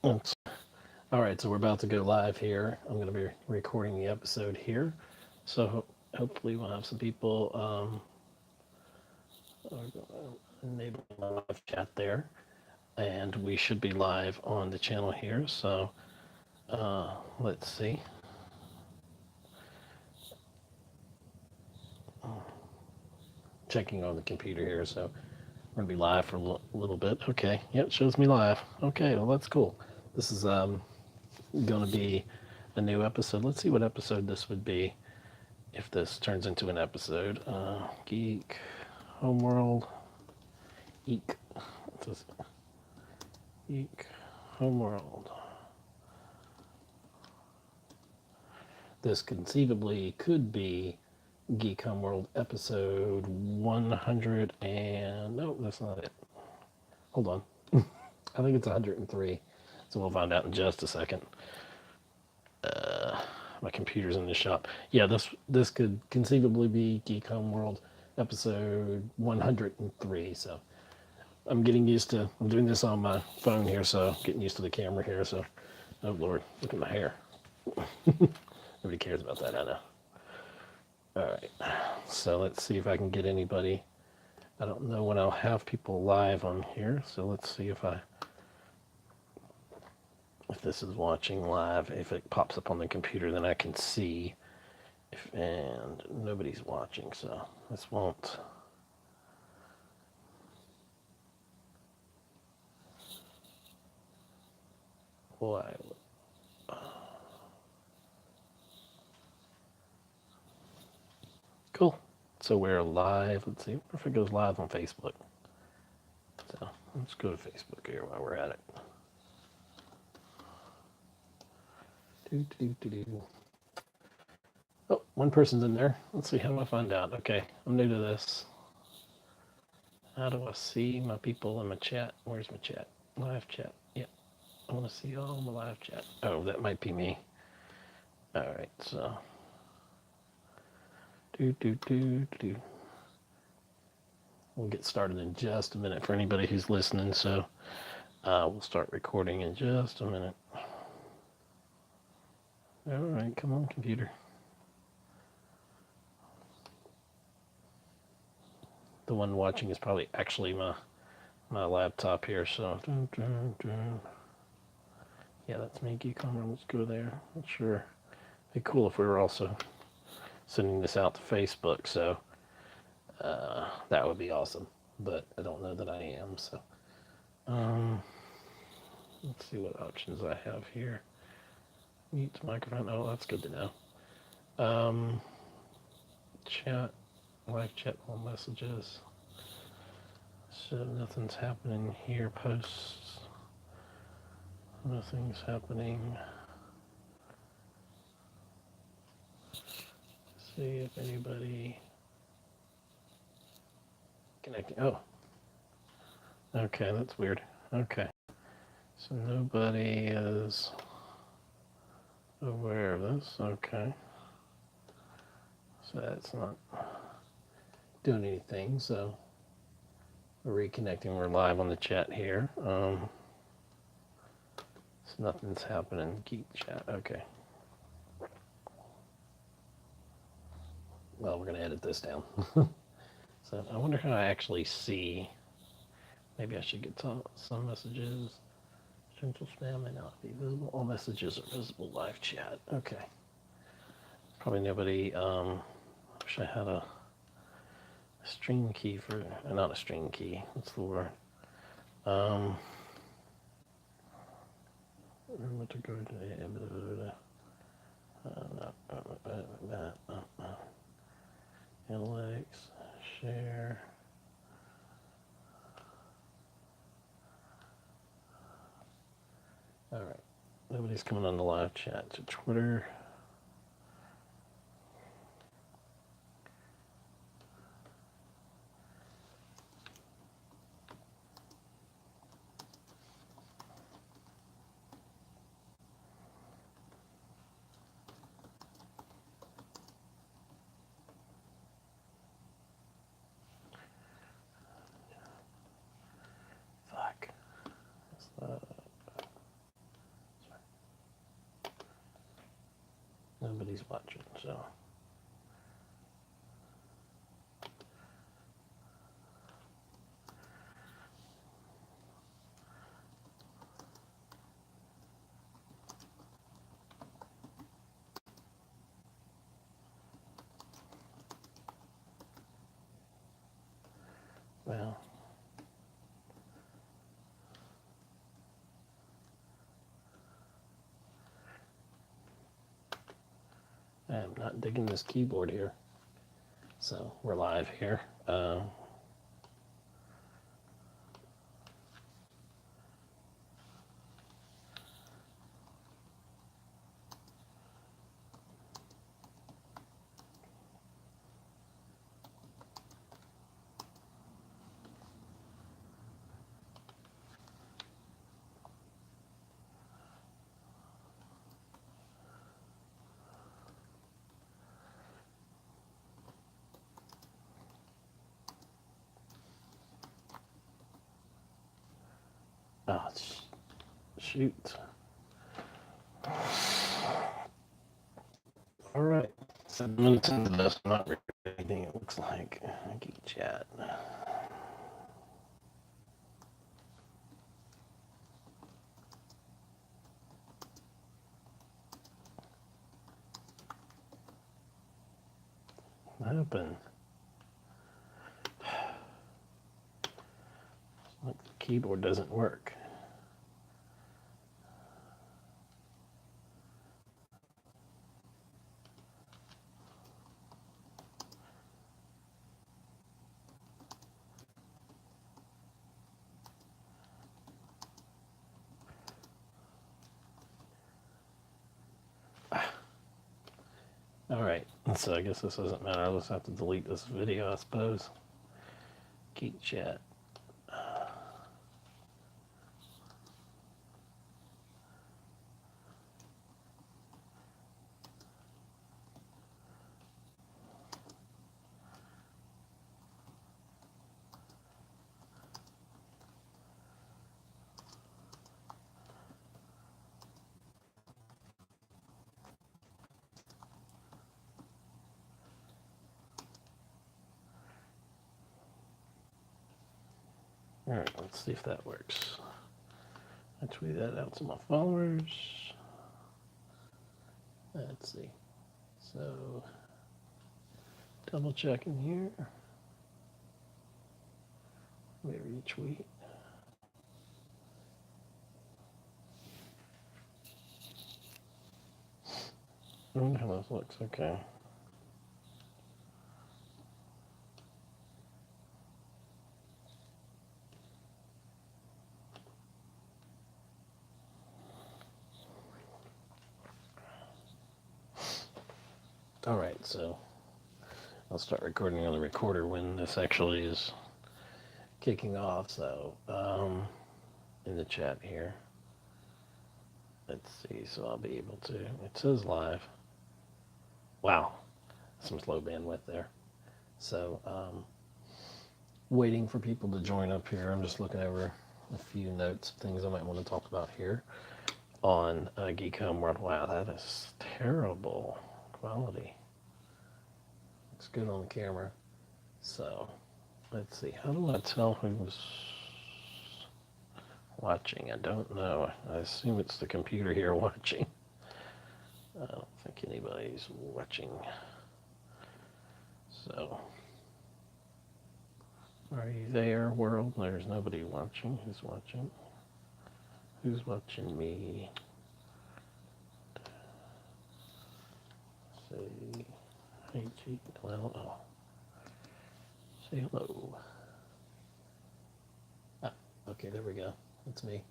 All right, so we're about to go live here. I'm going to be recording the episode here. So hopefully we'll have some people enabling my live chat there. And we should be live on the channel here. So let's see. Checking on the computer here. So we're going to be live for a little bit. Okay. Yep, it shows me live. Okay, well, that's cool. This is going to be a new episode. Let's see what episode this would be if this turns into an episode. Geek, Homeworld, Eek. Geek, Homeworld. This conceivably could be Geek Homeworld episode 100 and... No, that's not it. Hold on. I think it's 103. So we'll find out in just a second. My computer's in the shop. Yeah, this could conceivably be Geek Homeworld episode 103. So I'm getting used to, I'm doing this on my phone here, so getting used to the camera here. So, oh Lord, look at my hair. Nobody cares about that, I know. All right, so let's see if I can get anybody. I don't know when I'll have people live on here, so let's see if this is watching live. If it pops up on the computer, then I can see. And nobody's watching, so this won't. Why? Cool. So we're live. Let's see if it goes live on Facebook. So let's go to Facebook here while we're at it. Oh, one person's in there. Let's see, how do I find out? Okay, I'm new to this. How do I see my people in my chat? Where's my chat? Live chat. Yeah, I want to see all my live chat. Oh, that might be me. All right, so. We'll get started in just a minute for anybody who's listening, so we'll start recording in just a minute. All right, come on, computer. The one watching is probably actually my laptop here, so. Yeah, that's me, Geek Homer. Let's go there. Not sure. It'd be cool if we were also sending this out to Facebook, so that would be awesome. But I don't know that I am, so. Let's see what options I have here. Mute microphone. Oh, that's good to know. Chat, live chat, all messages. So nothing's happening here. Posts. Nothing's happening. See if anybody connecting. Oh. Okay, that's weird. Okay. So nobody is aware of this. Okay. So that's not doing anything. So we're reconnecting. We're live on the chat here. So nothing's happening. Geek Chat. Okay. Well, we're going to edit this down. So I wonder how I actually see. Maybe I should get some messages. Central spam may not be visible. All messages are visible. Live chat. Okay. Probably nobody. Wish I had a stream key for. Not a stream key. What's the word? Remember to go to analytics, share. All right. Nobody's coming on the live chat. To Twitter. Fuck. nobody's watching, so. Well, I'm not digging this keyboard here. So we're live here. Oh, shoot. All right. 7 minutes into this, I'm not recording anything, it looks like. Geek Chat. What happened? Like the keyboard doesn't work. All right, so I guess this doesn't matter. I'll just have to delete this video, I suppose. Geek Chat. All right, let's see if that works. I tweet that out to my followers. Let's see. So, double checking here. We retweet. I wonder how this looks. Okay. All right, so I'll start recording on the recorder when this actually is kicking off. So, in the chat here, let's see. So I'll be able to. It says live. Wow, some slow bandwidth there. So, waiting for people to join up here. I'm just looking over a few notes, things I might want to talk about here on Geek Home World. Wow, that is terrible quality. Looks good on the camera. So, let's see. How do I tell who's watching? I don't know. I assume it's the computer here watching. I don't think anybody's watching. So, are you there, world? There's nobody watching. Who's watching? Who's watching me? Say, hey, G. Well, oh. Say hello. Ah, okay, there we go. That's me.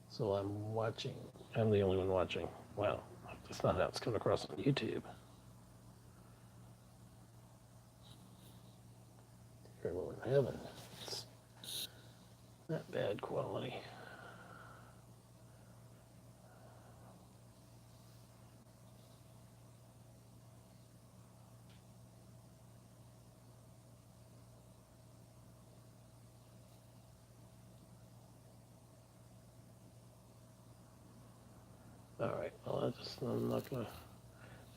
So I'm watching. I'm the only one watching. Wow, that's not how it's coming across on YouTube. Dear Lord in heaven, it's not bad quality. All right. Well, I'm not gonna.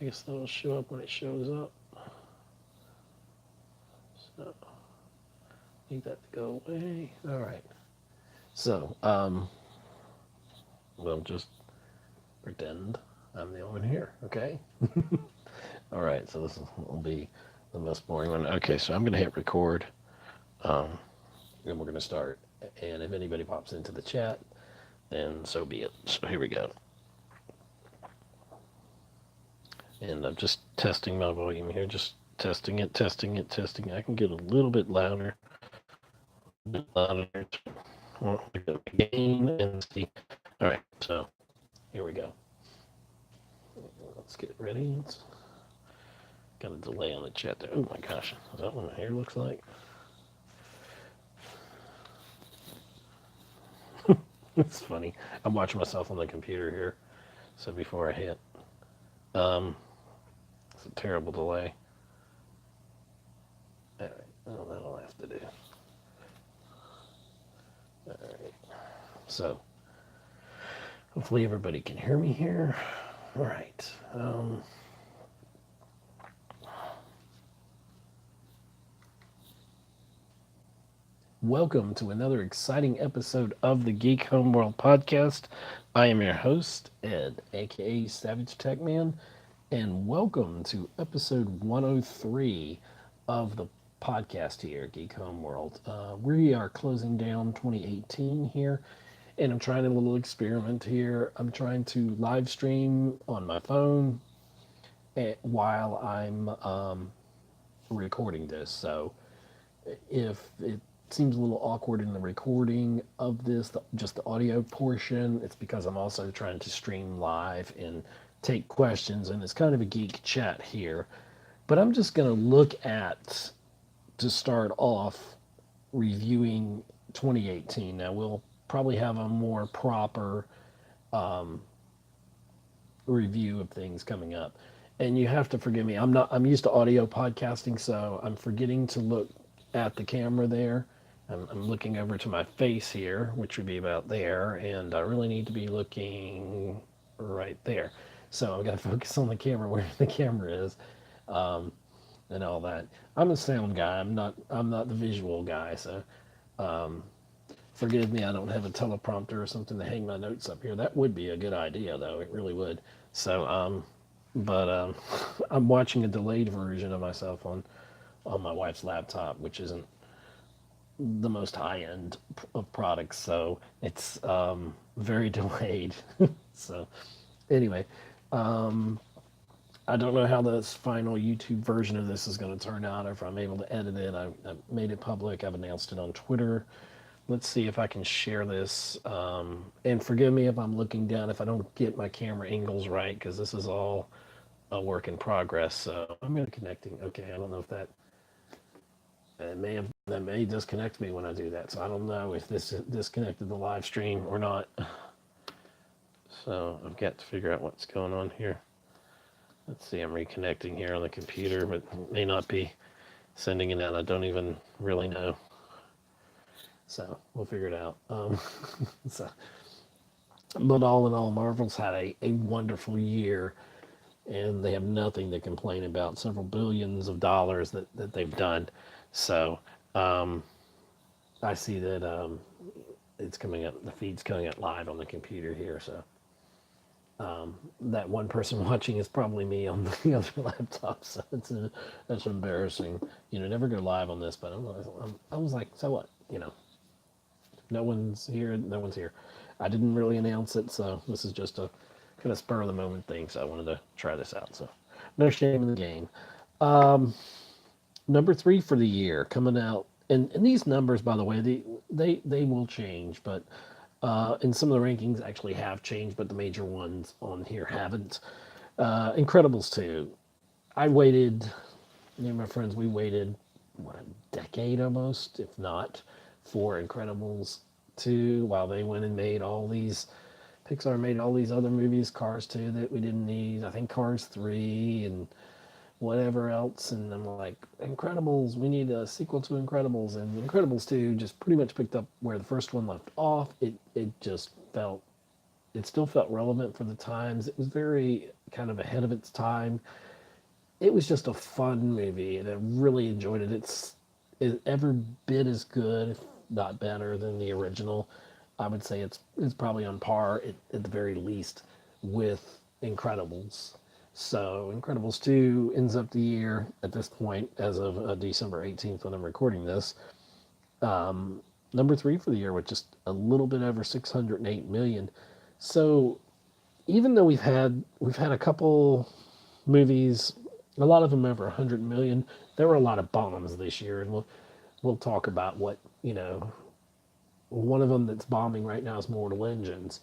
I guess that'll show up when it shows up. So need that to go away. All right. So we'll just pretend I'm the only one here. Okay. All right. So will be the most boring one. Okay. So I'm gonna hit record. Um, and we're gonna start. And if anybody pops into the chat, then so be it. So here we go. And I'm just testing my volume here, just testing it, testing it, testing. I can get a little bit louder. A bit louder. Well, gain and see. All right, so here we go. Let's get ready. Got a delay on the chat there. Oh my gosh, is that what my hair looks like? It's funny. I'm watching myself on the computer here. So before I hit, it's a terrible delay. All right, well, that'll have to do. All right, so hopefully everybody can hear me here. All right. Welcome to another exciting episode of the Geek Homeworld podcast. I am your host, Ed, aka Savage Tech Man, and welcome to episode 103 of the podcast here, Geek Homeworld. We are closing down 2018 here, and I'm trying a little experiment here. I'm trying to live stream on my phone while I'm recording this. So if it seems a little awkward in the recording of this, just the audio portion, it's because I'm also trying to stream live and take questions, and it's kind of a geek chat here. But I'm just going to look at, to start off, reviewing 2018. Now, we'll probably have a more proper review of things coming up. And you have to forgive me. I'm used to audio podcasting, so I'm forgetting to look at the camera there. I'm looking over to my face here, which would be about there, and I really need to be looking right there. So I've got to focus on the camera where the camera is, and all that. I'm a sound guy. I'm not the visual guy. So forgive me. I don't have a teleprompter or something to hang my notes up here. That would be a good idea, though. It really would. So but I'm watching a delayed version of myself on my wife's laptop, which isn't the most high end of products, so it's very delayed. So anyway, I don't know how this final YouTube version of this is going to turn out, or if I'm able to edit it. I made it public. I've announced it on Twitter. Let's see if I can share this. And forgive me if I'm looking down, if I don't get my camera angles right, because this is all a work in progress. So I'm going to connecting. Okay, I don't know if that may disconnect me when I do that. So I don't know if this disconnected the live stream or not. So I've got to figure out what's going on here. Let's see, I'm reconnecting here on the computer, but it may not be sending it out. I don't even really know. So we'll figure it out. So, but all in all, Marvel's had a wonderful year, and they have nothing to complain about. Several billions of dollars that they've done. So I see that it's coming up, the feed's coming up live on the computer here. So that one person watching is probably me on the other laptop. So that's embarrassing. Never go live on this, but I was like, so what? No one's here. No one's here. I didn't really announce it, so this is just a kind of spur of the moment thing. So I wanted to try this out. So no shame in the game. Number 3 for the year coming out, and these numbers, by the way, they will change, but and some of the rankings actually have changed, but the major ones on here haven't. Incredibles 2. I waited, me and my friends, we waited a decade almost, if not, for Incredibles 2, while they went and made all these. Pixar made all these other movies, Cars 2 that we didn't need. I think Cars 3 and whatever else, and I'm like, Incredibles, we need a sequel to Incredibles, and Incredibles 2 just pretty much picked up where the first one left off. It just felt it still felt relevant for the times. It was very kind of ahead of its time. It was just a fun movie, and I really enjoyed it. It's every bit as good, if not better, than the original. I would say it's probably on par at the very least with Incredibles. So Incredibles 2 ends up the year at this point, as of December 18th when I'm recording this, number three for the year with just a little bit over 608 million. So even though we've had a couple movies, a lot of them over 100 million, there were a lot of bombs this year, and we'll talk about what, one of them that's bombing right now is Mortal Engines.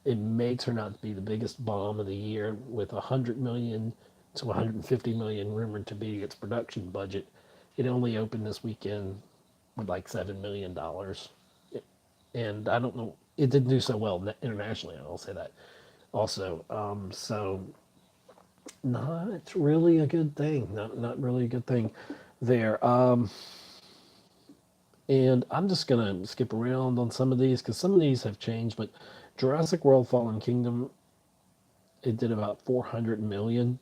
It may turn out to be the biggest bomb of the year with 100 million to 150 million rumored to be its production budget. It only opened this weekend with like $7 million, and I don't know. It didn't do so well internationally. I'll say that also. So not really a good thing. Not really a good thing there. And I'm just gonna skip around on some of these because some of these have changed. But Jurassic World: Fallen Kingdom, it did about 400 million.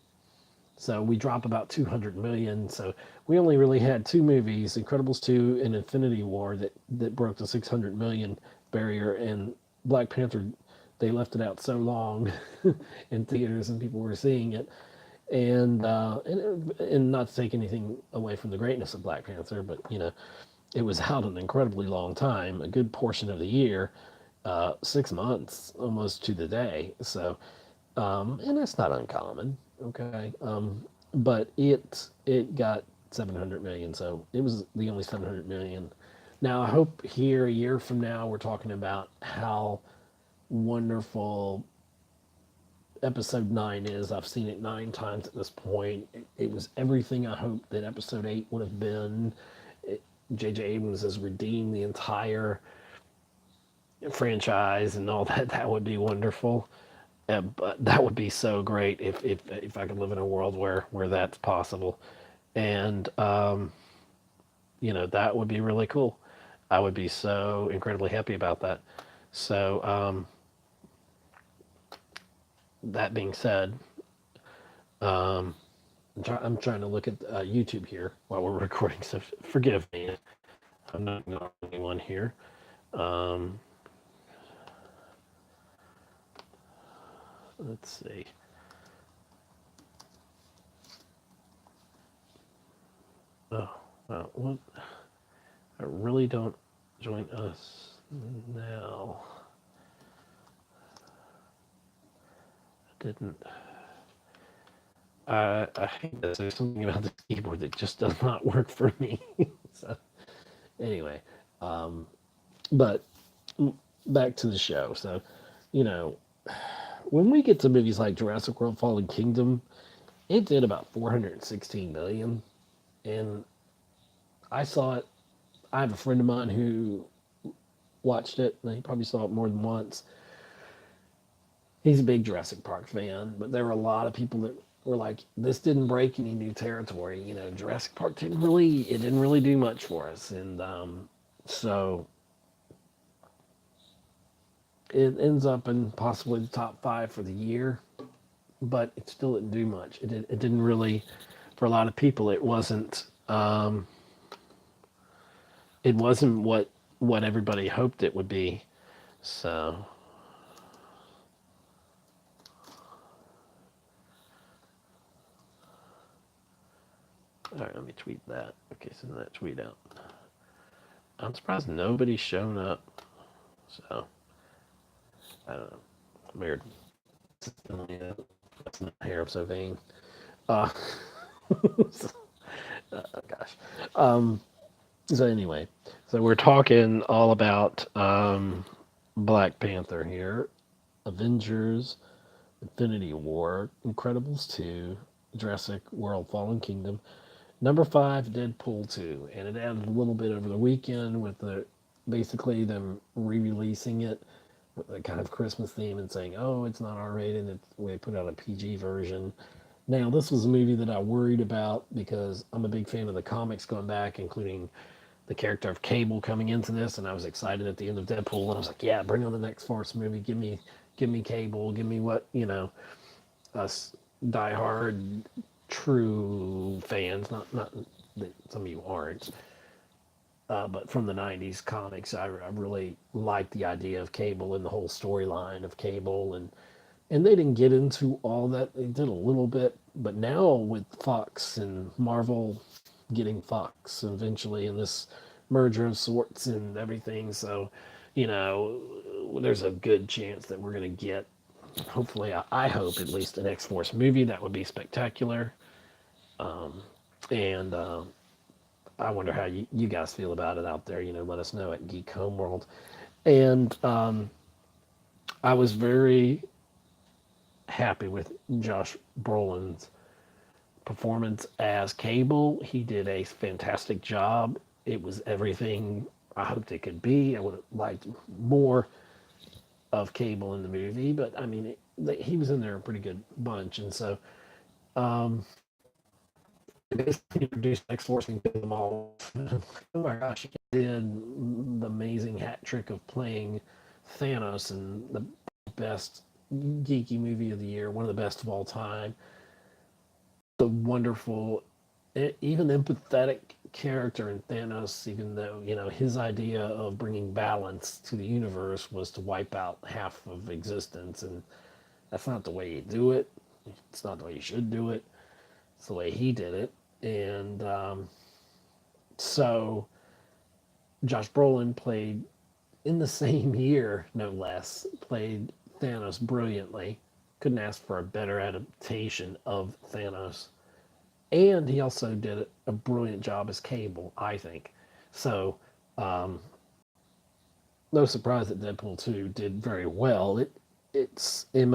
So we drop about 200 million. So we only really had two movies, Incredibles 2 and Infinity War, that broke the 600 million barrier. And Black Panther, they left it out so long in theaters and people were seeing it. And not to take anything away from the greatness of Black Panther, but it was out an incredibly long time, a good portion of the year, 6 months almost to the day. So, and that's not uncommon, okay. But it got 700 million, so it was the only 700 million. Now I hope here a year from now we're talking about how wonderful episode 9 is. I've seen it 9 times at this point. It was everything I hoped that episode 8 would have been. J.J. Abrams has redeemed the entire franchise and all that. That would be wonderful. But that would be so great if I could live in a world where that's possible. And, that would be really cool. I would be so incredibly happy about that. So, that being said, I'm trying to look at YouTube here while we're recording, so forgive me. I'm not ignoring anyone here. Um, let's see. Oh, well, what? I really don't join us now. I didn't. I hate this. There's something about this keyboard that just does not work for me. So, anyway, but back to the show. So, you know, when we get to movies like Jurassic World: Fallen Kingdom, it did about 416 million, and I saw it. I have a friend of mine who watched it, and he probably saw it more than once. He's a big Jurassic Park fan, but there were a lot of people that were like, "This didn't break any new territory." Jurassic Park didn't really do much for us, and so it ends up in possibly the top five for the year, but it still didn't do much. It didn't really, for a lot of people, it wasn't what everybody hoped it would be. So, all right, let me tweet that. Okay, send that tweet out. I'm surprised nobody's shown up. So, I don't know. Weird. That's not hair. I'm so vain. Uh, gosh. So anyway, so we're talking all about Black Panther here, Avengers, Infinity War, Incredibles 2, Jurassic World: Fallen Kingdom. Number 5, Deadpool 2, and it added a little bit over the weekend with basically them re-releasing it with a kind of Christmas theme and saying, "Oh, it's not R-rated." They put out a PG version. Now, this was a movie that I worried about because I'm a big fan of the comics going back, including the character of Cable coming into this, and I was excited at the end of Deadpool, and I was like, "Yeah, bring on the next Force movie. Give me Cable. Give me what, us diehard true fans, not that some of you aren't, but from the '90s comics, I really liked the idea of Cable and the whole storyline of Cable, and they didn't get into all that. They did a little bit, but now with Fox and Marvel getting Fox eventually, and this merger of sorts and everything, so there's a good chance that we're going to get, hopefully, I hope at least, an X Force movie. That would be spectacular. And I wonder how you guys feel about it out there. Let us know at Geek Homeworld. And I was very happy with Josh Brolin's performance as Cable. He did a fantastic job. It was everything I hoped it could be. I would have liked more of Cable in the movie, but I mean, he was in there a pretty good bunch, and so they basically introduced X Force and them all. Oh my gosh, he did the amazing hat trick of playing Thanos in the best geeky movie of the year, one of the best of all time. The wonderful, even empathetic character in Thanos, even though, his idea of bringing balance to the universe was to wipe out half of existence. And that's not the way you do it. It's not the way you should do it. It's the way he did it. And so Josh Brolin played, in the same year, no less, played Thanos brilliantly. Couldn't ask for a better adaptation of Thanos. And he also did a brilliant job as Cable, I think. So, no surprise that Deadpool 2 did very well. It's in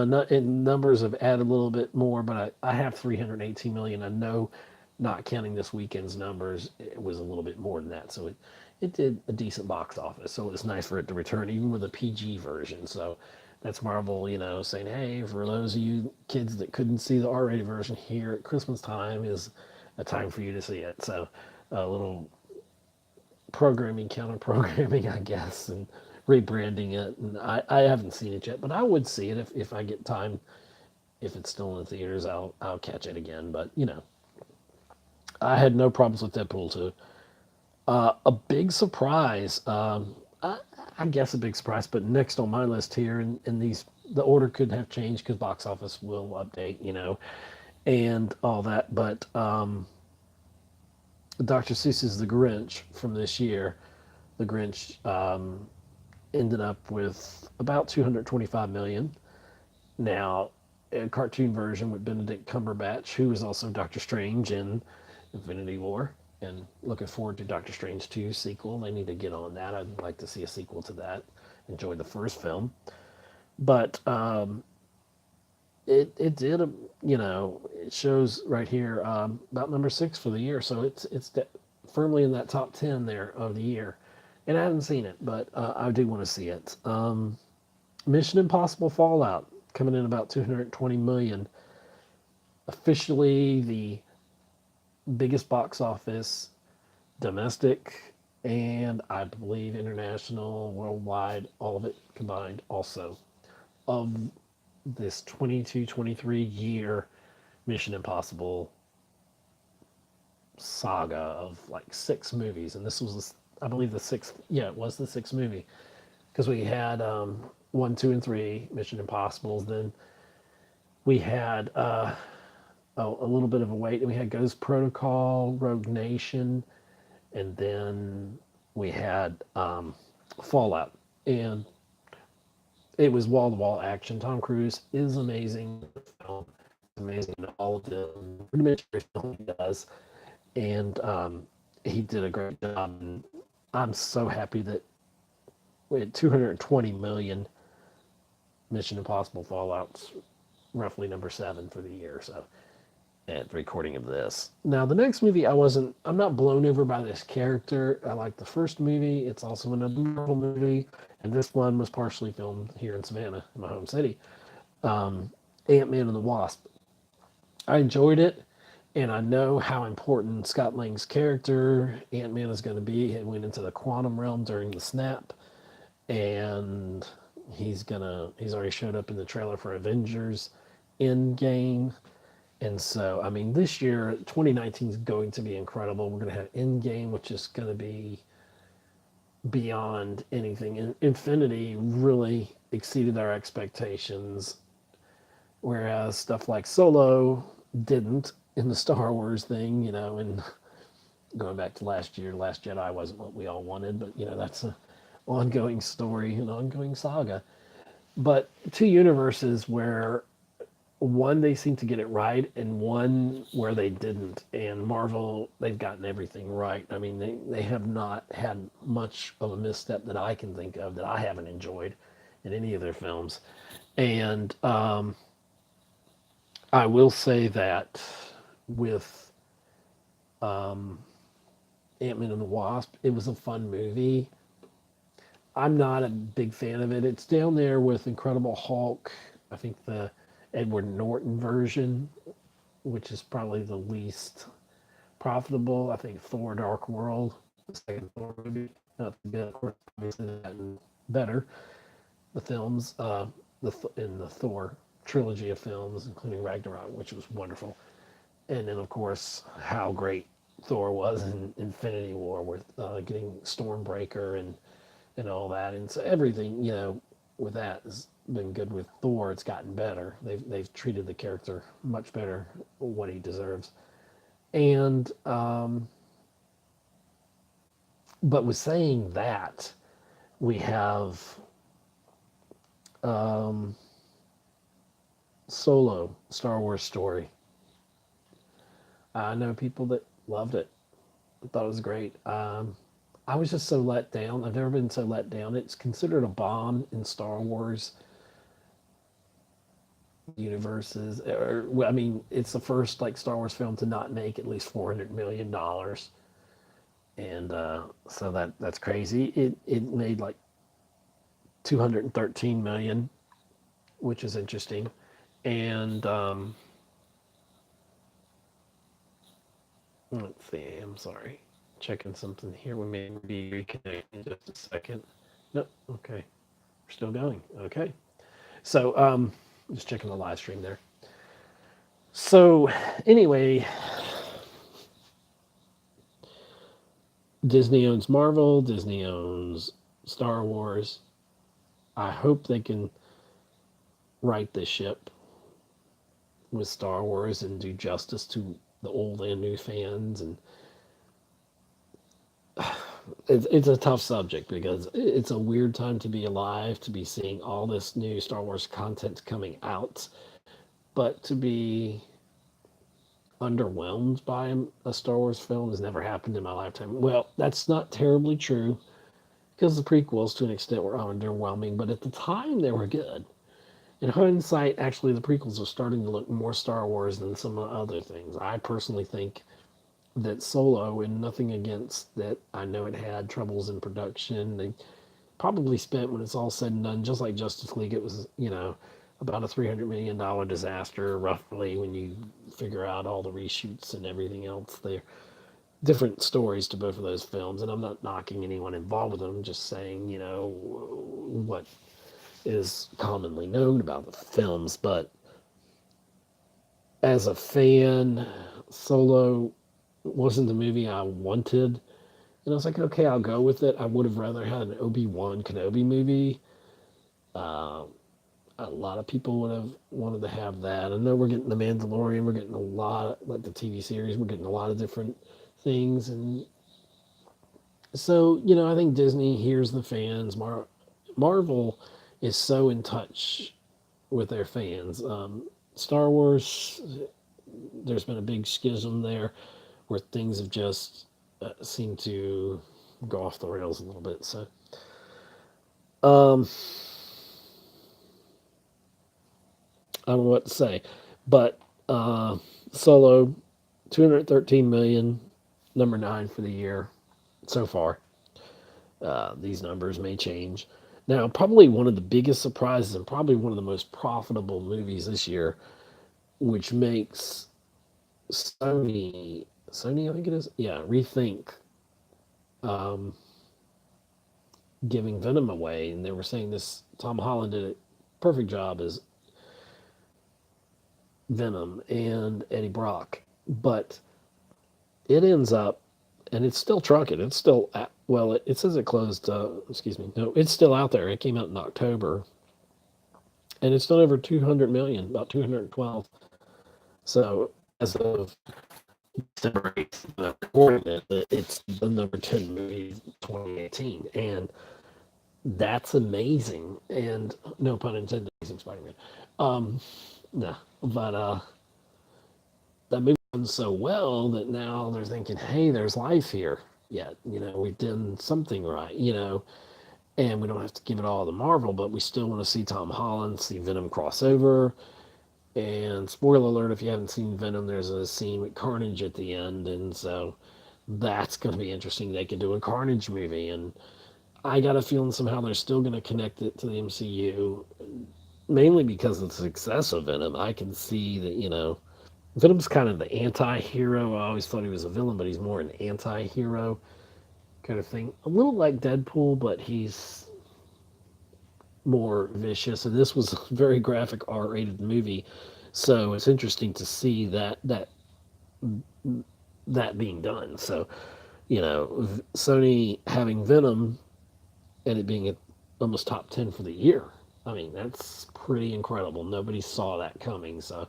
numbers have added a little bit more, but I have 318 million. I know, not counting this weekend's numbers, it was a little bit more than that. So it did a decent box office. So it was nice for it to return, even with a PG version. So that's Marvel, saying, hey, for those of you kids that couldn't see the R-rated version, here at Christmas time is a time for you to see it. So a little programming, counter programming, I guess, and rebranding it. And I haven't seen it yet, but I would see it if I get time. If it's still in the theaters, I'll catch it again. But I had no problems with Deadpool 2. A big surprise. I guess a big surprise, but next on my list here, and the order could have changed because box office will update, and all that. But Dr. Seuss's The Grinch from this year, The Grinch ended up with about 225 million. Now, a cartoon version with Benedict Cumberbatch, who is also Doctor Strange in Infinity War, and looking forward to Doctor Strange 2 sequel. They need to get on that. I'd like to see a sequel to that. Enjoyed the first film. But it did, it shows right here about number 6 for the year. So it's firmly in that top 10 there of the year. And I haven't seen it, but I do want to see it. Mission Impossible Fallout coming in about 220 million. Officially the biggest box office, domestic, and I believe international, worldwide, all of it combined also, of this 22-23 year Mission Impossible saga of like 6 movies. And this was, I believe, the 6th. Yeah, it was the 6th movie. Because we had 1, 2, and 3 Mission Impossibles. Then we had a little bit of a wait. And we had Ghost Protocol, Rogue Nation, and then we had Fallout. And it was wall-to-wall action. Tom Cruise is amazing. Amazing in all of the rudimentary film he does. And he did a great job. And I'm so happy that we had 220 million. Mission Impossible Fallout's roughly number 7 for the year. So at the recording of this. Now the next movie, I'm not blown over by this character. I like the first movie. It's also another Marvel movie, and this one was partially filmed here in Savannah, in my home city. Ant-Man and the Wasp. I enjoyed it, and I know how important Scott Lang's character Ant-Man is going to be. It went into the quantum realm during the snap, and He's already showed up in the trailer for Avengers Endgame. And so, I mean, this year, 2019 is going to be incredible. We're going to have Endgame, which is going to be beyond anything. And Infinity really exceeded our expectations, whereas stuff like Solo didn't in the Star Wars thing, and going back to last year, Last Jedi wasn't what we all wanted, but, that's an ongoing story, an ongoing saga. But two universes where one they seem to get it right and one where they didn't, and Marvel, they've gotten everything right. I mean, they have not had much of a misstep that I can think of that I haven't enjoyed in any of their films. And I will say that with Ant-Man and the Wasp, it was a fun movie. I'm not a big fan of it. It's down there with Incredible Hulk. I think the Edward Norton version, which is probably the least profitable. I think Thor: Dark World, the second Thor movie, not good. Of course, obviously gotten better. The films, in the Thor trilogy of films, including Ragnarok, which was wonderful, and then of course how great Thor was in Infinity War with getting Stormbreaker and all that, and so everything with that has been good. With Thor, it's gotten better. They've treated the character much better, what he deserves. And but with saying that, we have um, Solo, Star Wars story. I know people that loved it. I thought it was great. I was just so let down. I've never been so let down. It's considered a bomb in Star Wars universes. Or, well, I mean, it's the first like Star Wars film to not make at least $400 million, and so that's crazy. It made like 213 million, which is interesting. And let's see. I'm sorry, checking something here. We may be reconnecting in just a second. Nope. Okay, we're still going. Okay. So just checking the live stream there. So anyway, Disney owns Marvel. Disney owns Star Wars. I hope they can right the ship with Star Wars and do justice to the old and new fans. And it's a tough subject because it's a weird time to be alive, to be seeing all this new Star Wars content coming out, but to be underwhelmed by a Star Wars film has never happened in my lifetime. Well, that's not terribly true because the prequels to an extent were underwhelming, but at the time they were good. In hindsight, actually, the prequels are starting to look more Star Wars than some other things. I personally think that Solo, and nothing against that, I know it had troubles in production. They probably spent, when it's all said and done, just like Justice League, it was, about a $300 million disaster, roughly, when you figure out all the reshoots and everything else. They're different stories to both of those films, and I'm not knocking anyone involved with them, I'm just saying, what is commonly known about the films. But as a fan, Solo wasn't the movie I wanted. And I was like, okay, I'll go with it. I would have rather had an Obi-Wan Kenobi movie. Uh, a lot of people would have wanted to have that. I know we're getting The Mandalorian. We're getting a lot, like the TV series. We're getting a lot of different things. And so, I think Disney hears the fans. Marvel is so in touch with their fans. Star Wars, there's been a big schism there where things have just seemed to go off the rails a little bit. So, um, I don't know what to say, but Solo, 213 million, number 9 for the year so far. These numbers may change. Now, probably one of the biggest surprises and probably one of the most profitable movies this year, which makes Sony, I think it is, yeah, rethink giving Venom away, and they were saying this Tom Holland did a perfect job as Venom and Eddie Brock, but it ends up, and it's still trucking. It's still well. It says it closed. Excuse me. No, it's still out there. It came out in October, and it's done over 200 million, about 212. So as of December 8th, recording it, it's the number 10 movie 2018, and that's amazing. And no pun intended, Amazing Spider-Man. Um, no, but that movie done so well that now they're thinking, hey, there's life here. Yet, we've done something right, and we don't have to give it all to Marvel, but we still want to see Tom Holland, see Venom crossover. And spoiler alert, if you haven't seen Venom, there's a scene with Carnage at the end, and so that's going to be interesting. They could do a Carnage movie, and I got a feeling somehow they're still going to connect it to the MCU, mainly because of the success of Venom. I can see that, Venom's kind of the anti-hero. I always thought he was a villain, but he's more an anti-hero kind of thing. A little like Deadpool, but he's more vicious. And this was a very graphic R-rated movie, so it's interesting to see that being done. So, Sony having Venom and it being at almost top 10 for the year. I mean, that's pretty incredible. Nobody saw that coming. So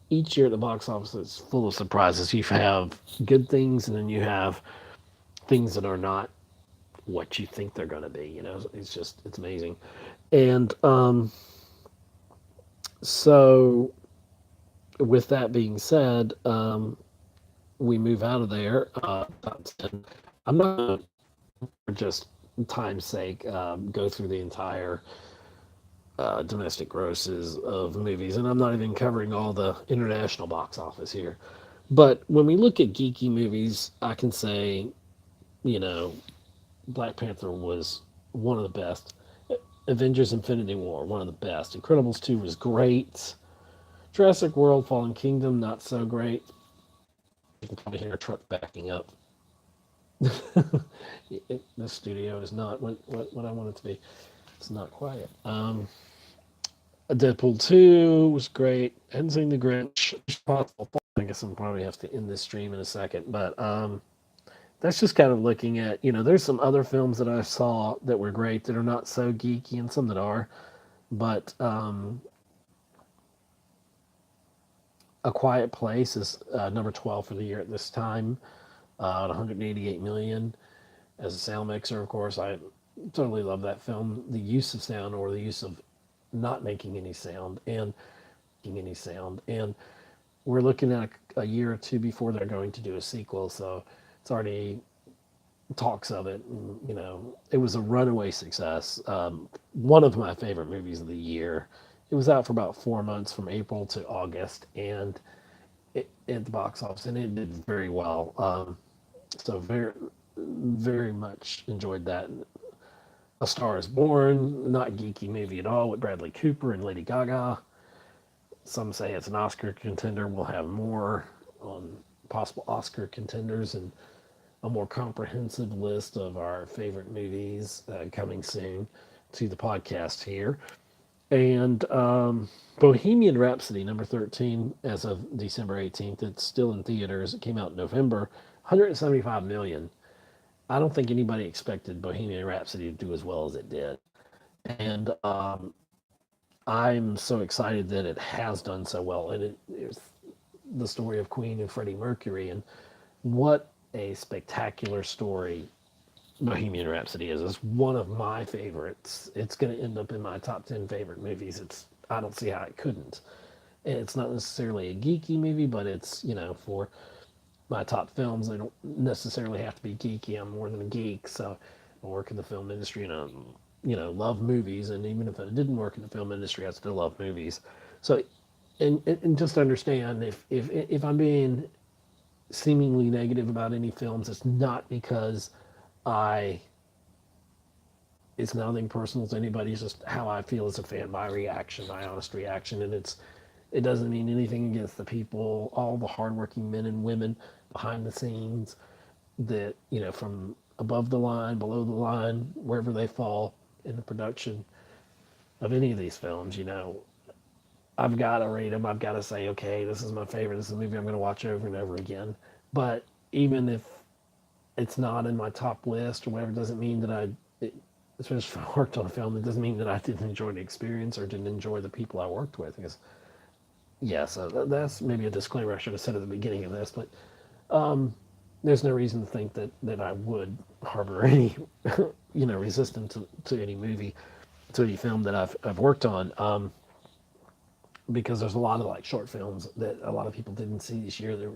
each year at the box office is full of surprises. You have good things, and then you have things that are not what you think they're going to be. It's amazing. And so, with that being said, we move out of there. Top 10. I'm not going to, just time's sake, go through the entire domestic grosses of movies, and I'm not even covering all the international box office here. But when we look at geeky movies, I can say, you know, Black Panther was one of the best. Avengers Infinity War, one of the best. Incredibles 2 was great. Jurassic World Fallen Kingdom, not so great. You can probably hear a truck backing up. The studio is not what I want it to be. It's not quiet. Deadpool 2 was great. Hadn't seen The Grinch. I guess I'm probably have to end this stream in a second. But that's just kind of looking at, there's some other films that I saw that were great that are not so geeky and some that are. But A Quiet Place is number 12 for the year at this time, at 188 million. As a sound mixer, of course, I totally love that film. The use of sound, or the use of not making any sound and making any sound. And we're looking at a year or two before they're going to do a sequel, so it's already talks of it. And, it was a runaway success. One of my favorite movies of the year. It was out for about 4 months from April to August, and at the box office, and it did very well. So very, very much enjoyed that. A Star is Born, not geeky movie at all, with Bradley Cooper and Lady Gaga. Some say it's an Oscar contender. We'll have more on possible Oscar contenders and a more comprehensive list of our favorite movies coming soon to the podcast here. And Bohemian Rhapsody, number 13, as of December 18th. It's still in theaters. It came out in November. 175 million. I don't think anybody expected Bohemian Rhapsody to do as well as it did. And I'm so excited that it has done so well. And it's the story of Queen and Freddie Mercury. And what a spectacular story Bohemian Rhapsody is. It's one of my favorites. It's going to end up in my top 10 favorite movies. I don't see how it couldn't. And it's not necessarily a geeky movie, but it's, for my top films, they don't necessarily have to be geeky. I'm more than a geek, so I work in the film industry, and I, love movies. And even if I didn't work in the film industry, I still love movies. So, and just understand, if I'm being seemingly negative about any films, it's not because I it's nothing personal to anybody. It's just how I feel as a fan, my reaction, my honest reaction. And it doesn't mean anything against the people, all the hardworking men and women behind the scenes that, from above the line, below the line, wherever they fall in the production of any of these films, I've got to rate them. I've got to say, okay, this is my favorite. This is a movie I'm going to watch over and over again. But even if it's not in my top list or whatever, it doesn't mean that especially if I worked on a film, it doesn't mean that I didn't enjoy the experience or didn't enjoy the people I worked with. Because, yeah, so that's maybe a disclaimer I should have said at the beginning of this. But there's no reason to think that I would harbor any, resistance to any movie, to any film that I've worked on. Because there's a lot of like short films that a lot of people didn't see this year that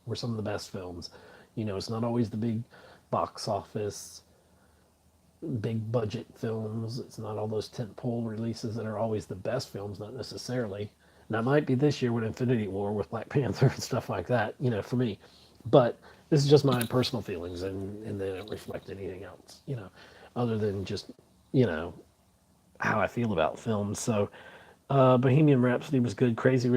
were some of the best films. It's not always the big box office, big budget films. It's not all those tentpole releases that are always the best films, not necessarily. Now, it might be this year with Infinity War, with Black Panther and stuff like that, for me. But this is just my personal feelings, and they don't reflect anything else, other than just, how I feel about films. So, Bohemian Rhapsody was good. Crazy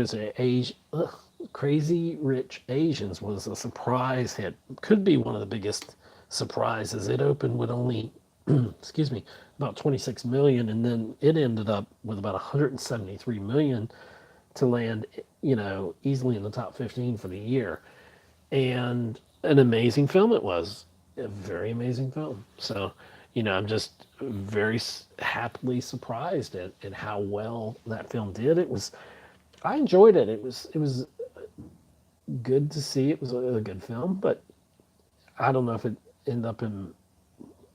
Rich Asians was a surprise hit. Could be one of the biggest surprises. It opened with only, excuse me, about 26 million, and then it ended up with about 173 million to land, easily in the top 15 for the year. And an amazing film it was. A very amazing film. So, I'm just very happily surprised at how well that film did. I enjoyed it. It was good to see. It was a good film, but I don't know if it ended up in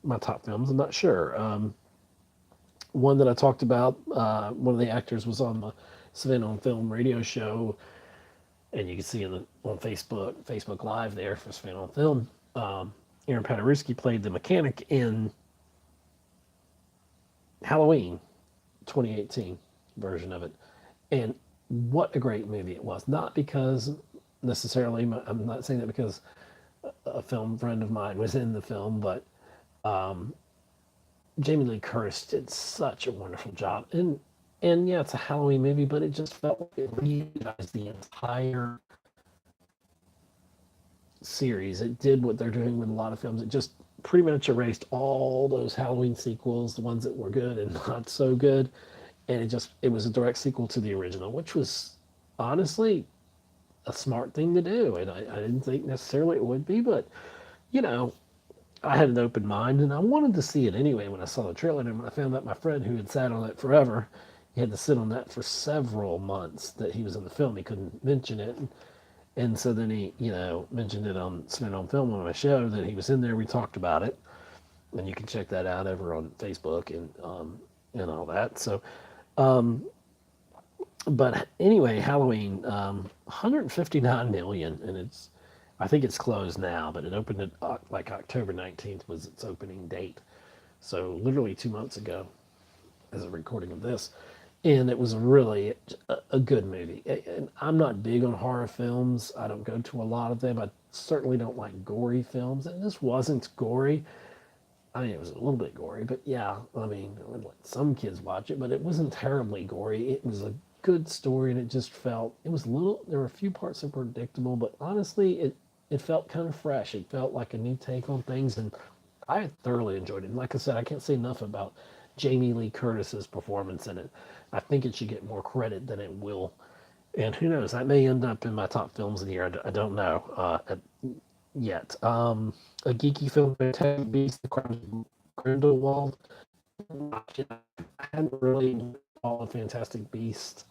my top films. I'm not sure. One that I talked about, one of the actors was on the Savannah on Film radio show, and you can see on Facebook Live there for Savannah on Film. Aaron Paderewski played the mechanic in Halloween 2018 version of it. And what a great movie it was. Not because necessarily, I'm not saying that because a film friend of mine was in the film, but Jamie Lee Curtis did such a wonderful job. And yeah, it's a Halloween movie, but it just felt like it realized the entire series. It did what they're doing with a lot of films. It just pretty much erased all those Halloween sequels, the ones that were good and not so good. And it was a direct sequel to the original, which was honestly a smart thing to do. And I didn't think necessarily it would be, but I had an open mind and I wanted to see it anyway when I saw the trailer. And when I found out my friend who had sat on it forever, he had to sit on that for several months that he was in the film. He couldn't mention it. And so then he, mentioned it on Spin on Film on my show that he was in there. We talked about it, and you can check that out over on Facebook and all that. So, but anyway, Halloween, 159 million, and I think it's closed now, but it opened at like October 19th was its opening date. So literally 2 months ago, as a recording of this. And it was really a good movie. And I'm not big on horror films. I don't go to a lot of them. I certainly don't like gory films. And this wasn't gory. I mean, it was a little bit gory, but yeah, I mean, I would let some kids watch it, but it wasn't terribly gory. It was a good story, and it just felt, there were a few parts that were predictable, but honestly, it felt kind of fresh. It felt like a new take on things, and I thoroughly enjoyed it. And like I said, I can't say enough about Jamie Lee Curtis's performance in it. I think it should get more credit than it will. And who knows, that may end up in my top films of the year. I don't know yet. A geeky film, Fantastic Beasts, The Crimes of Grindelwald. I hadn't really all of Fantastic Beasts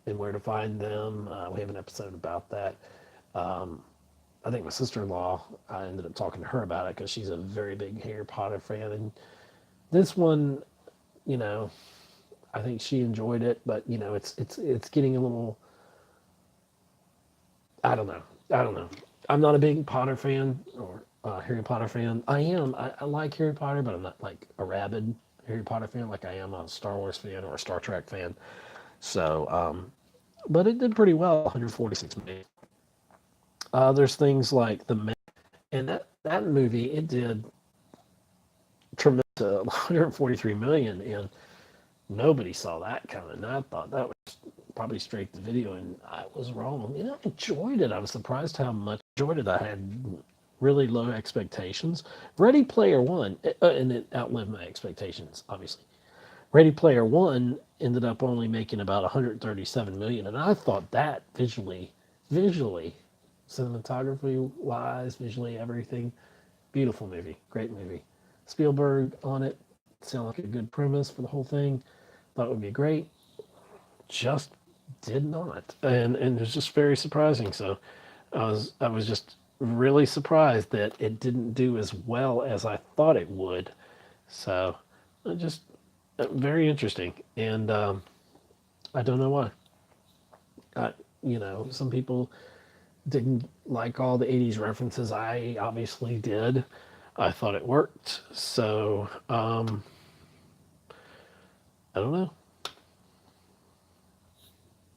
and where to find them. We have an episode about that. I think my sister-in-law, I ended up talking to her about it because she's a very big Harry Potter fan. And this one, I think she enjoyed it, but it's getting a little. I don't know. I'm not a big Potter fan or Harry Potter fan. I like Harry Potter, but I'm not like a rabid Harry Potter fan like I am a Star Wars fan or a Star Trek fan. So, but it did pretty well, 146 million. There's things like and that movie, it did tremendous, 143 million, and nobody saw that coming. I thought that was probably straight to video, and I was wrong. I enjoyed it. I was surprised how much enjoyed it. I had really low expectations. Ready Player One, and it outlived my expectations, obviously. Ready Player One ended up only making about 137 million, and I thought that visually, cinematography wise, visually everything, beautiful movie, great movie. Spielberg on it, sounded like a good premise for the whole thing. Thought it would be great. Just did not, and it was just very surprising. So I was just really surprised that it didn't do as well as I thought it would. So just very interesting, and I don't know why. Some people didn't like all the 80s references. I obviously did. I thought it worked. So I don't know.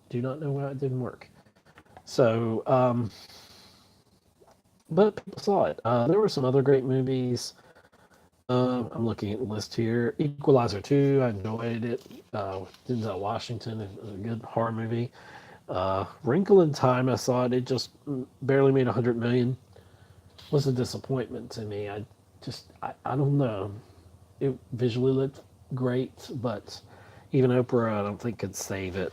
Do not know why it didn't work. So, but people saw it. There were some other great movies. I'm looking at the list here. Equalizer 2, I enjoyed it. Denzel Washington, it was a good horror movie. Wrinkle in Time, I saw it. It just barely made 100 million. Was a disappointment to me. I don't know. It visually looked great, but even Oprah, I don't think could save it.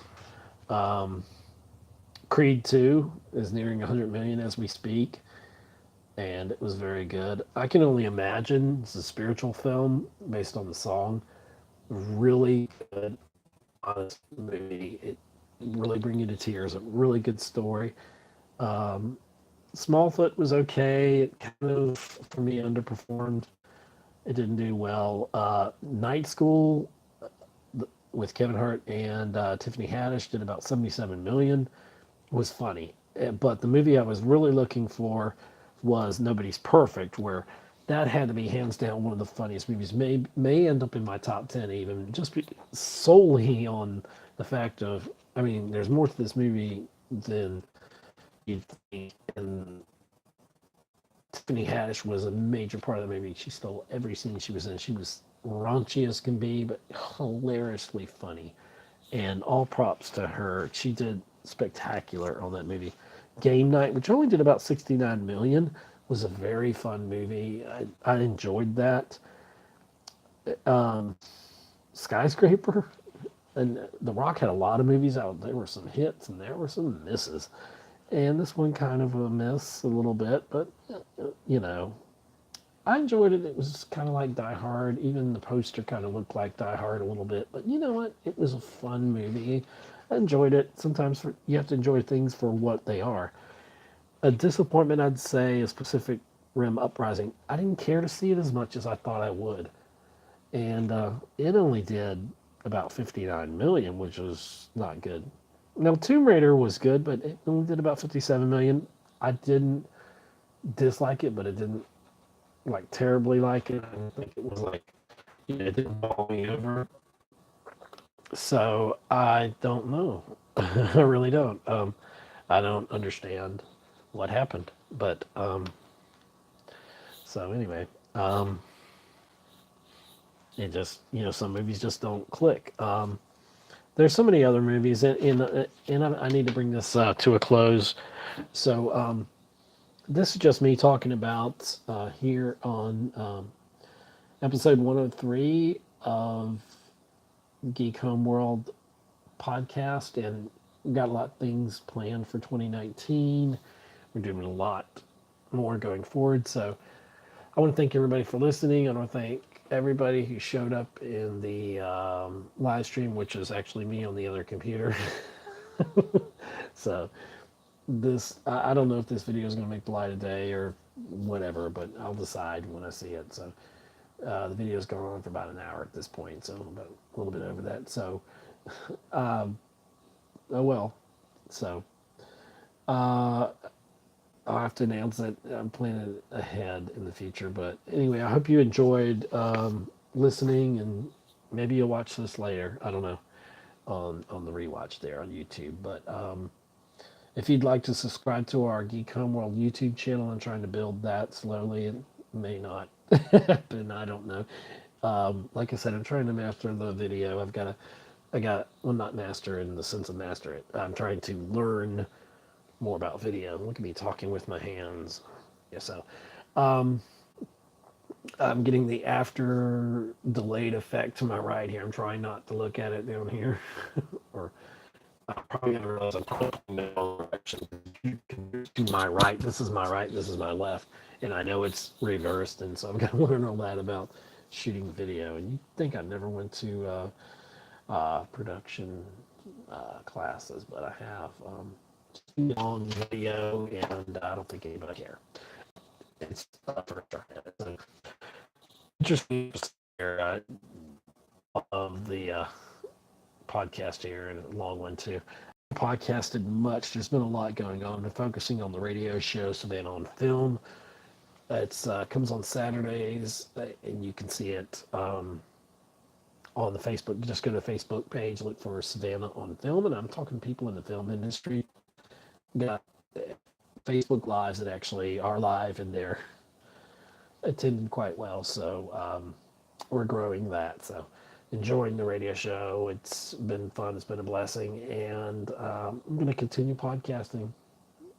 Creed 2 is nearing 100 million as we speak, and it was very good. I can only imagine it's a spiritual film based on the song. Really good, honest movie. It really bring you to tears. A really good story. Smallfoot was okay. It kind of, for me, underperformed. It didn't do well. Night School with Kevin Hart and Tiffany Haddish did about 77 million. Was funny, but the movie I was really looking for was Nobody's Perfect, where that had to be hands down one of the funniest movies. May end up in my top 10 even, just solely on the fact of, I mean, there's more to this movie than you'd think, and Tiffany Haddish was a major part of the movie. She stole every scene she was in. She was raunchy as can be, but hilariously funny. And all props to her. She did spectacular on that movie. Game Night, which only did about 69 million, was a very fun movie. I enjoyed that. Skyscraper, and The Rock had a lot of movies out. There were some hits and there were some misses. And this one kind of a miss a little bit, but you know, I enjoyed it. It was kind of like Die Hard. Even the poster kind of looked like Die Hard a little bit. But you know what? It was a fun movie. I enjoyed it. Sometimes you have to enjoy things for what they are. A disappointment, I'd say, is Pacific Rim Uprising. I didn't care to see it as much as I thought I would. And it only did about 59 million, which was not good. Now, Tomb Raider was good, but it only did about 57 million. I didn't dislike it, but it didn't like terribly like it. I didn't think it was like, it didn't ball me over. So I don't know. I really don't. I don't understand what happened. But so anyway, it just, some movies just don't click. There's so many other movies, and I need to bring this to a close. So this is just me talking about here on episode 103 of Geek Homeworld podcast, and we've got a lot of things planned for 2019. We're doing a lot more going forward. So I want to thank everybody for listening. I want to thank everybody who showed up in the live stream, which is actually me on the other computer. So I don't know if this video is going to make the light of day or whatever, but I'll decide when I see it. So the video's going on for about an hour at this point, so about a little bit over that. So, oh well. So I'll have to announce that I'm planning ahead in the future. But anyway, I hope you enjoyed listening, and maybe you'll watch this later. I don't know, on the rewatch there on YouTube. But if you'd like to subscribe to our Geek Homeworld YouTube channel, I'm trying to build that slowly. It may not happen. I don't know. Like I said, I'm trying to master the video. Well, not master in the sense of master it. I'm trying to learn more about video. Look at me talking with my hands. Yeah, so I'm getting the after delayed effect to my right here. I'm trying not to look at it down here. Or I'm probably going to realize I'm clicking the wrong direction. To my right, this is my right, this is my left. And I know it's reversed, and so I'm going to learn all that about shooting video. And you think I never went to production classes, but I have. Long video, and I don't think anybody care. It's for sure. So interesting of the podcast here, and a long one too. Podcasted much. There's been a lot going on. Been focusing on the radio show, Savannah on Film. It's comes on Saturdays, and you can see it on the Facebook. Just go to the Facebook page, look for Savannah on Film, and I'm talking to people in the film industry. Got Facebook Lives that actually are live, and they're attending quite well. So we're growing that. So enjoying the radio show. It's been fun. It's been a blessing, and I'm going to continue podcasting.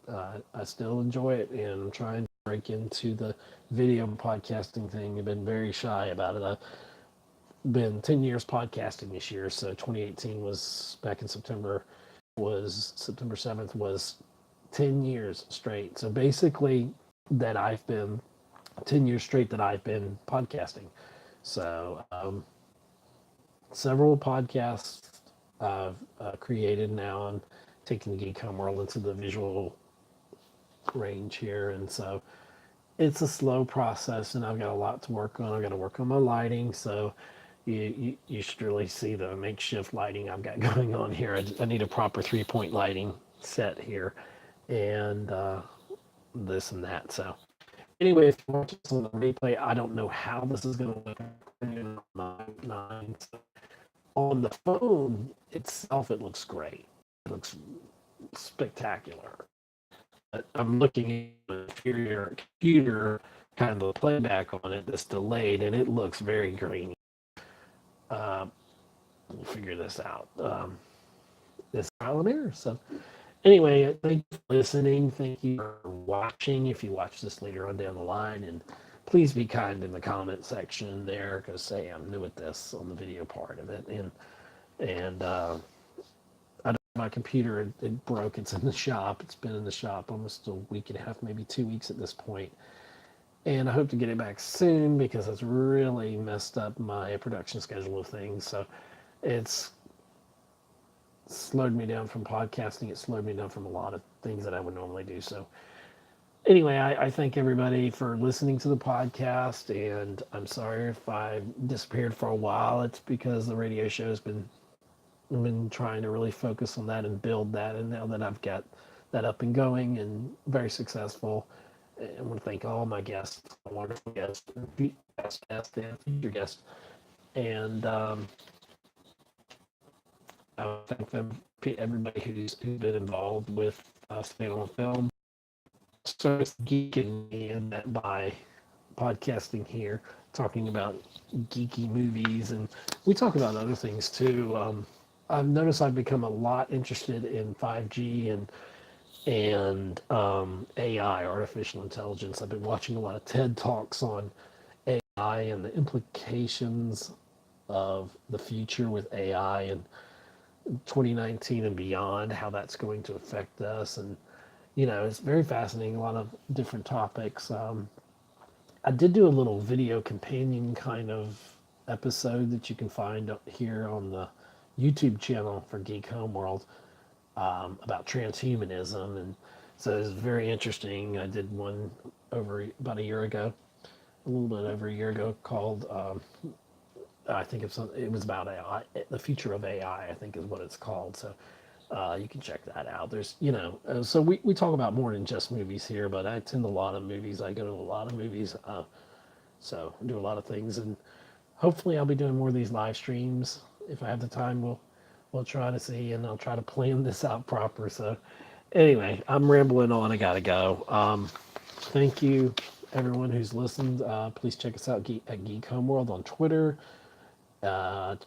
I still enjoy it, and I'm trying to break into the video podcasting thing. I've been very shy about it. I've been 10 years podcasting this year, so 2018 was back in September. Was September 7th was 10 years straight. So basically, that I've been 10 years straight that I've been podcasting. So several podcasts I've created now. I'm taking the Geek world into the visual range here, and so it's a slow process, and I've got a lot to work on. I've got to work on my lighting, so you should really see the makeshift lighting I've got going on here. I need a proper 3-point lighting set here, and this and that. So anyway, if you watch this on the replay, I don't know how this is going to look on the phone itself. It looks great. It looks spectacular. But I'm looking at your computer, kind of the playback on it that's delayed, and it looks very grainy. We'll figure this out. This trial and error. So anyway, thank you for listening. Thank you for watching. If you watch this later on down the line, and please be kind in the comment section there, because say I'm new at this on the video part of it, and I don't, my computer it broke. It's in the shop. It's been in the shop almost a week and a half, maybe 2 weeks at this point. And I hope to get it back soon, because it's really messed up my production schedule of things. So it's slowed me down from podcasting. It slowed me down from a lot of things that I would normally do. So anyway, I thank everybody for listening to the podcast, and I'm sorry if I disappeared for a while. It's because the radio show has been I've been trying to really focus on that and build that, and now that I've got that up and going and very successful, I want to thank all my guests, wonderful guests, past guests, and future guests, and I want to thank them, everybody who's been involved with Staying on Film. So it's geeking me in that by podcasting here, talking about geeky movies, and we talk about other things too. I've noticed I've become a lot interested in 5G and AI, artificial intelligence. I've been watching a lot of TED Talks on AI and the implications of the future with AI and 2019 and beyond, how that's going to affect us. And, you know, it's very fascinating, a lot of different topics. I did do a little video companion kind of episode that you can find here on the YouTube channel for Geek Homeworld about transhumanism, and so it's very interesting. I did one over about a year ago, a little bit over a year ago, called I think it was about AI, the future of AI, I think is what it's called. So you can check that out. There's, you know, so we talk about more than just movies here, but I attend a lot of movies. I go to a lot of movies, so I do a lot of things, and hopefully I'll be doing more of these live streams. If I have the time, we'll try to see, and I'll try to plan this out proper. So anyway, I'm rambling on. I gotta go. Thank you, everyone who's listened. Please check us out at Geek Homeworld on Twitter. And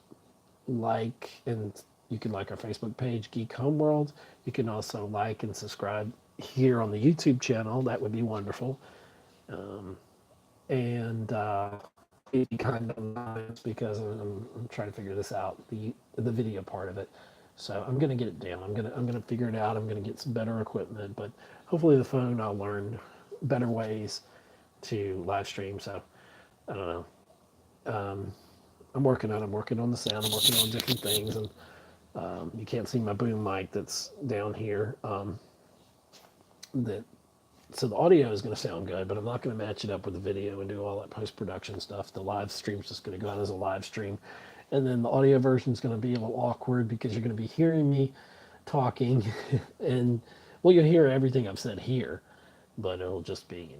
you can like our Facebook page, Geek Homeworld. You can also like and subscribe here on the YouTube channel. That would be wonderful. And be kind of nice because I'm trying to figure this out, the video part of it. So I'm gonna get it down. I'm gonna figure it out. I'm gonna get some better equipment, but hopefully the phone I'll learn better ways to live stream. So I don't know. I'm working on the sound. I'm working on different things, and you can't see my boom mic that's down here. That So the audio is going to sound good, but I'm not going to match it up with the video and do all that post production stuff. The live stream's just going to go out as a live stream, and then the audio version is going to be a little awkward because you're going to be hearing me talking, and well, you'll hear everything I've said here, but it'll just be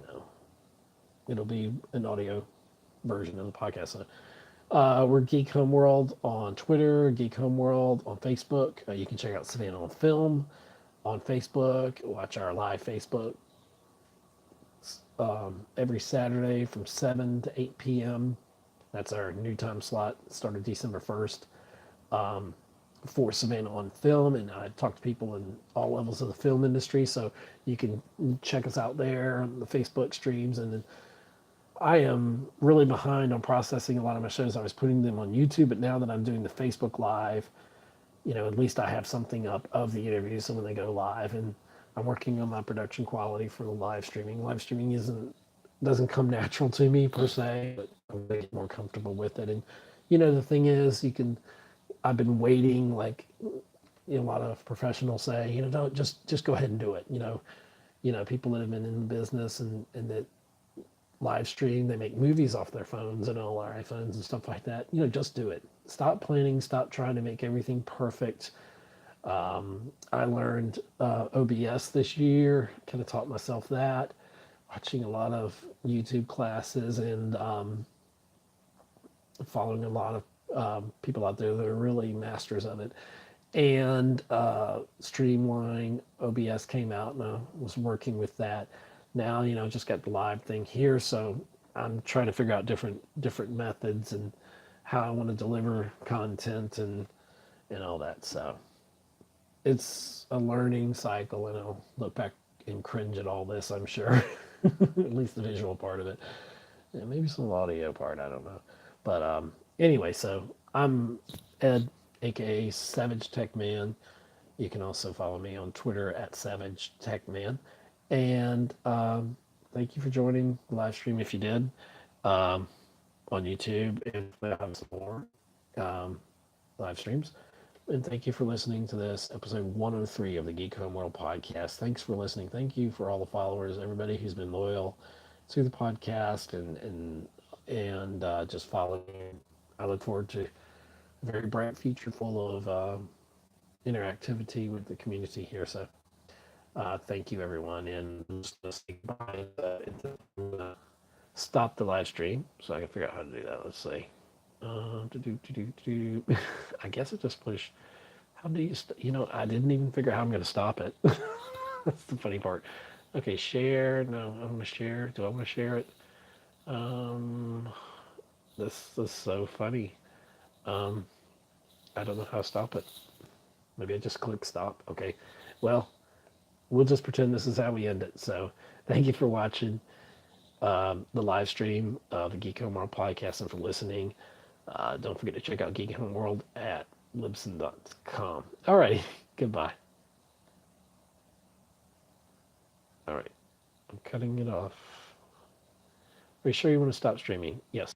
it'll be an audio version of the podcast. So, we're Geek Home World on Twitter, Geek Home World on Facebook. You can check out Savannah on Film on Facebook. Watch our live Facebook every Saturday from 7 to 8 p.m. That's our new time slot. Started December 1st for Savannah on Film. And I talk to people in all levels of the film industry. So you can check us out there on the Facebook streams. And then I am really behind on processing a lot of my shows. I was putting them on YouTube, but now that I'm doing the Facebook Live, at least I have something up of the interviews so when they go live. And I'm working on my production quality for the live streaming. Live streaming doesn't come natural to me per se, but I'm gonna get more comfortable with it. And the thing is, I've been waiting, like a lot of professionals say, don't just go ahead and do it. People that have been in the business and that live stream, they make movies off their phones and all our iPhones and stuff like that. Just do it. Stop planning. Stop trying to make everything perfect. I learned OBS this year, kind of taught myself that, watching a lot of YouTube classes and following a lot of people out there that are really masters of it. And Streamline OBS came out, and I was working with that. Now, just got the live thing here, so I'm trying to figure out different methods and how I want to deliver content and all that. So it's a learning cycle, and I'll look back and cringe at all this, I'm sure. At least the visual part of it. Yeah, maybe some audio part, I don't know. But anyway, so I'm Ed, aka Savage Tech Man. You can also follow me on Twitter at Savage Tech Man. And thank you for joining the live stream if you did on YouTube. And we'll have some more live streams. And thank you for listening to this episode 103 of the Geek Home World podcast. Thanks for listening. Thank you for all the followers, everybody who's been loyal to the podcast and just following. I look forward to a very bright future full of interactivity with the community here. So thank you, everyone. And let's say goodbye. Stop the live stream so I can figure out how to do that. Let's see. I guess it just push. How do you? I didn't even figure out how I'm going to stop it. That's the funny part. Okay, share. No, I want to share. Do I want to share it? This is so funny. I don't know how to stop it. Maybe I just click stop. Okay. Well, we'll just pretend this is how we end it. So, thank you for watching the live stream of the Geek Home World podcast and for listening. Don't forget to check out Geek Home World at libsyn.com. All right. Goodbye. All right. I'm cutting it off. Are you sure you want to stop streaming? Yes.